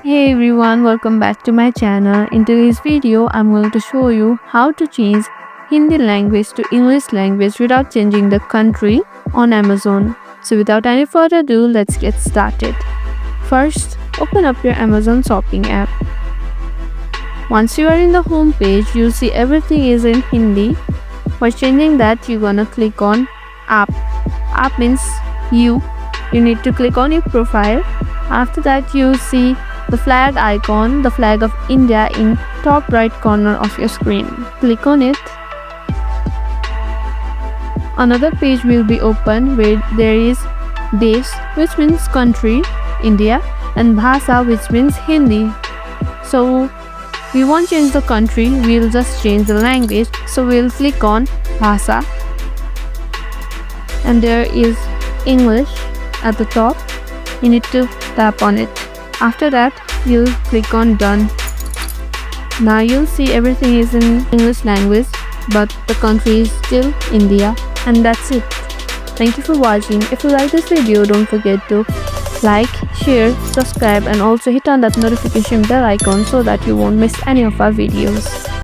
Hey everyone, welcome back to my channel. In today's video, I'm going to show you how to change Hindi language to English language without changing the country on Amazon. So without any further ado, let's get started. First, open up your Amazon shopping app. Once you are in the home page, you'll see everything is in Hindi. For changing that, you're gonna click on app. App means you. You need to click on your profile. After that, you'll see the flag icon, the flag of India in top right corner of your screen. Click on it. Another page will be open where there is Desh, which means country, India, and Bhasha, which means Hindi. So we won't change the country, we'll just change the language. So we'll click on Bhasha, and there is English at the top. You need to tap on it. After that, you'll click on done. Now you'll see everything is in English language, but the country is still India. And that's it. Thank you for watching. If you like this video, don't forget to like, share, subscribe, and also hit on that notification bell icon so that you won't miss any of our videos.